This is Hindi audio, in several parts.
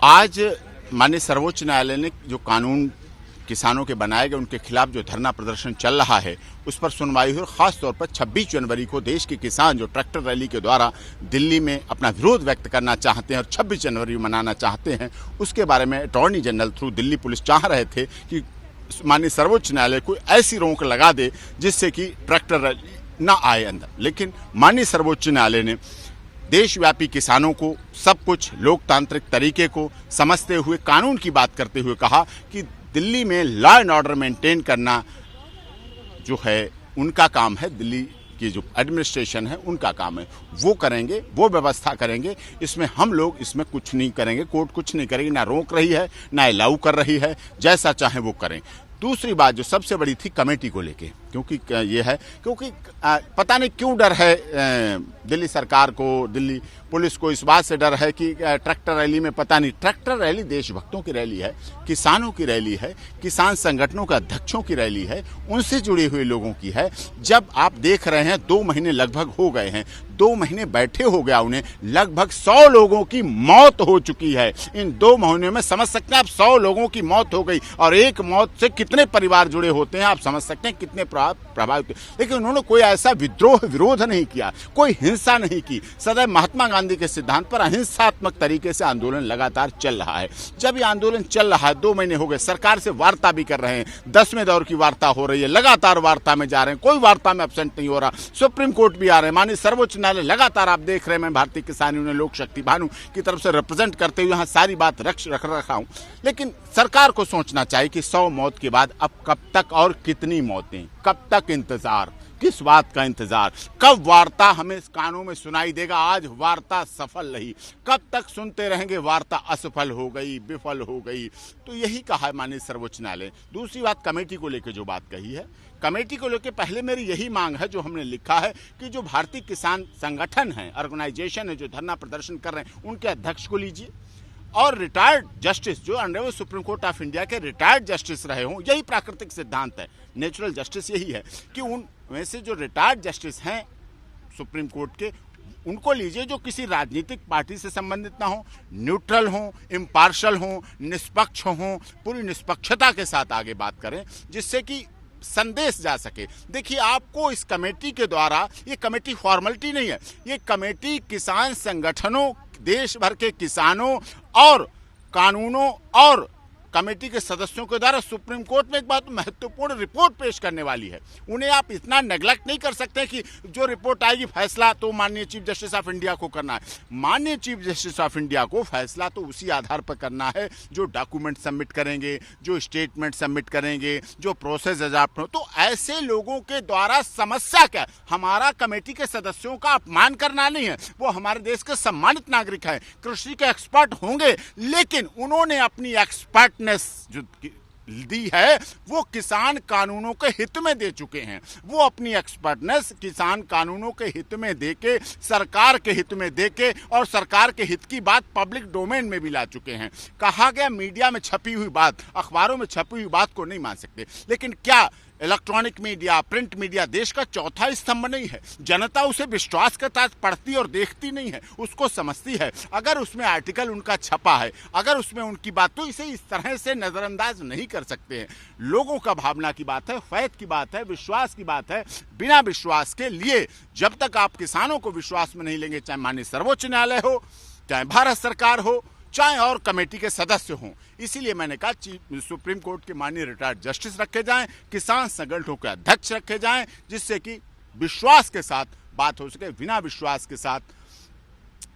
आज माननीय सर्वोच्च न्यायालय ने जो कानून किसानों के बनाए गए उनके खिलाफ जो धरना प्रदर्शन चल रहा है उस पर सुनवाई हुई। खास तौर पर 26 जनवरी को देश के किसान जो ट्रैक्टर रैली के द्वारा दिल्ली में अपना विरोध व्यक्त करना चाहते हैं और 26 जनवरी मनाना चाहते हैं, उसके बारे में attorney general through Delhi police चाह रहे थे कि माननीय सर्वोच्च न्यायालय को ऐसी रोक लगा दे जिससे कि ट्रैक्टर रैली न आए अंदर। लेकिन माननीय सर्वोच्च न्यायालय ने देशव्यापी किसानों को सब कुछ लोकतांत्रिक तरीके को समझते हुए कानून की बात करते हुए कहा कि दिल्ली में लॉ एंड ऑर्डर मेंटेन करना जो है उनका काम है, दिल्ली की जो एडमिनिस्ट्रेशन है उनका काम है, वो करेंगे, वो व्यवस्था करेंगे। इसमें हम लोग इसमें कुछ नहीं करेंगे, कोर्ट कुछ नहीं करेगी, ना रोक रही है ना अलाउ कर रही है, जैसा चाहे वो करें। दूसरी बात जो सबसे बड़ी थी कमेटी को लेके, क्योंकि ये है क्योंकि पता नहीं क्यों डर है दिल्ली सरकार को, दिल्ली पुलिस को इस बात से डर है कि ट्रैक्टर रैली में पता नहीं, ट्रैक्टर रैली देशभक्तों की रैली है, किसानों की रैली है, किसान संगठनों के अध्यक्षों की रैली है, उनसे जुड़े हुए लोगों की है। जब आप देख रहे हैं 2 महीने लगभग हो गए हैं, 2 महीने बैठे हो गया उन्हें, लगभग 100 लोगों की मौत हो चुकी है। इन 2 महीनों में समझ सकते हैं आप 100 लोगों की मौत हो गई और एक मौत से कितने परिवार जुड़े होते हैं, आप समझ सकते हैं कितने प्रभावित। लेकिन उन्होंने कोई ऐसा विद्रोह विरोध नहीं किया, कोई हिंसा नहीं की। सदैव महात्मा गांधी के सिद्धांत पर अहिंसात्मक तरीके से आंदोलन लगातार चल रहा है। जब ये आंदोलन चल रहा है, 2 महीने हो गए, सरकार से वार्ता भी कर रहे हैं, 10वें दौर की वार्ता हो रही है, लगातार वार्ता में जा रहे हैं, कोई वार्ता में एब्सेंट नहीं हो रहा। सुप्रीम कोर्ट भी आ रहे हैं, माननीय सर्वोच्च न्यायालय लगातार, आप देख रहे हैं, मैं भारतीय किसान यूनियन लोक शक्ति भानु की तरफ से रिप्रेजेंट करते हुए यहाँ सारी बात रख रखा हूँ। लेकिन सरकार को सोचना चाहिए कि 100 मौत के बाद अब कब तक और कितनी मौतें, कब तक इंतजार, किस बात का इंतजार, कब वार्ता हमें इस कानून में सुनाई देगा। आज वार्ता सफल रही, कब तक सुनते रहेंगे वार्ता असफल हो गई, विफल हो गई। तो यही कहा है माननीय सर्वोच्च न्यायालय। दूसरी बात कमेटी को लेकर जो बात कही है, कमेटी को लेकर पहले मेरी यही मांग है जो हमने लिखा है कि जो भारतीय किसान संगठन है, ऑर्गेनाइजेशन है, जो धरना प्रदर्शन कर रहे हैं, उनके अध्यक्ष को लीजिए और रिटायर्ड जस्टिस जो honourable supreme court of India के रिटायर्ड जस्टिस रहे हों, यही प्राकृतिक सिद्धांत है, नेचुरल जस्टिस यही है कि उन में से जो रिटायर्ड जस्टिस हैं सुप्रीम कोर्ट के, उनको लीजिए जो किसी राजनीतिक पार्टी से संबंधित ना हो, न्यूट्रल हो, इम्पार्शल हो, निष्पक्ष हो, पूरी निष्पक्षता के साथ आगे बात करें जिससे कि संदेश जा सके। देखिए, आपको इस कमेटी के द्वारा, ये कमेटी फॉर्मेलिटी नहीं है, ये कमेटी किसान संगठनों, देश भर के किसानों और कानूनों और कमेटी के सदस्यों के द्वारा सुप्रीम कोर्ट में एक बहुत महत्वपूर्ण रिपोर्ट पेश करने वाली है। उन्हें आप इतना नेग्लेक्ट नहीं कर सकते कि जो रिपोर्ट आएगी फैसला तो माननीय चीफ जस्टिस ऑफ इंडिया को करना है। माननीय चीफ जस्टिस ऑफ इंडिया को फैसला तो उसी आधार पर करना है जो डॉक्यूमेंट सबमिट करेंगे, जो स्टेटमेंट सबमिट करेंगे, जो प्रोसेस अडॉप्ट हो। तो ऐसे लोगों के द्वारा समस्या क्या, हमारा कमेटी के सदस्यों का अपमान करना नहीं है, वो हमारे देश के सम्मानित नागरिक हैं, कृषि के एक्सपर्ट होंगे, लेकिन उन्होंने अपनी एक्सपर्ट जो दी है वो किसान कानूनों के हित में दे चुके हैं। वो अपनी एक्सपर्टनेस किसान कानूनों के हित में देके, सरकार के हित में देके और सरकार के हित की बात पब्लिक डोमेन में भी ला चुके हैं। कहा गया मीडिया में छपी हुई बात, अखबारों में छपी हुई बात को नहीं मान सकते, लेकिन क्या इलेक्ट्रॉनिक मीडिया, प्रिंट मीडिया देश का चौथा स्तंभ नहीं है? जनता उसे विश्वास के साथ पढ़ती और देखती नहीं है, उसको समझती है। अगर उसमें आर्टिकल उनका छपा है, अगर उसमें उनकी बात, तो इसे इस तरह से नजरअंदाज नहीं कर सकते हैं। लोगों का भावना की बात है, फैथ की बात है, विश्वास की बात है। बिना विश्वास के लिए जब तक आप किसानों को विश्वास में नहीं लेंगे, चाहे माननीय सर्वोच्च न्यायालय हो, चाहे भारत सरकार हो, चाहे और कमेटी के सदस्य हों, इसीलिए मैंने कहा सुप्रीम कोर्ट के माननीय रिटायर्ड जस्टिस रखे जाएं, किसान संगठनों के अध्यक्ष रखे जाएं, जिससे कि विश्वास के साथ बात हो सके। बिना विश्वास के साथ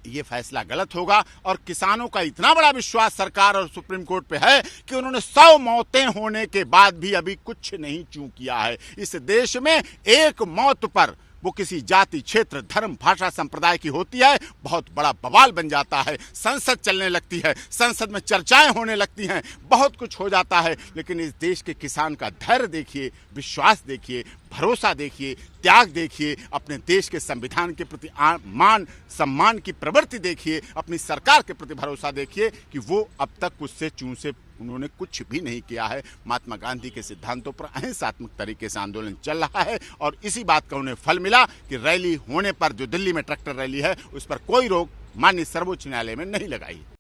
ये फैसला गलत होगा और किसानों का इतना बड़ा विश्वास सरकार और सुप्रीम कोर्ट पे है कि उन्होंने 100 मौतें होने के बाद भी अभी कुछ नहीं चूक किया है। इस देश में एक मौत पर, वो किसी जाति, क्षेत्र, धर्म, भाषा, संप्रदाय की होती है, बहुत बड़ा बवाल बन जाता है, संसद चलने लगती है, संसद में चर्चाएं होने लगती हैं, बहुत कुछ हो जाता है। लेकिन इस देश के किसान का धैर्य देखिए, विश्वास देखिए, भरोसा देखिए, त्याग देखिए, अपने देश के संविधान के प्रति मान सम्मान की प्रवृत्ति देखिए, अपनी सरकार के प्रति भरोसा देखिए कि वो अब तक उससे चूं से उन्होंने कुछ भी नहीं किया है। महात्मा गांधी के सिद्धांतों पर अहिंसात्मक तरीके से आंदोलन चल रहा है और इसी बात का उन्हें फल मिला कि रैली होने पर, जो दिल्ली में ट्रैक्टर रैली है, उस पर कोई रोक माननीय सर्वोच्च न्यायालय में नहीं लगाई।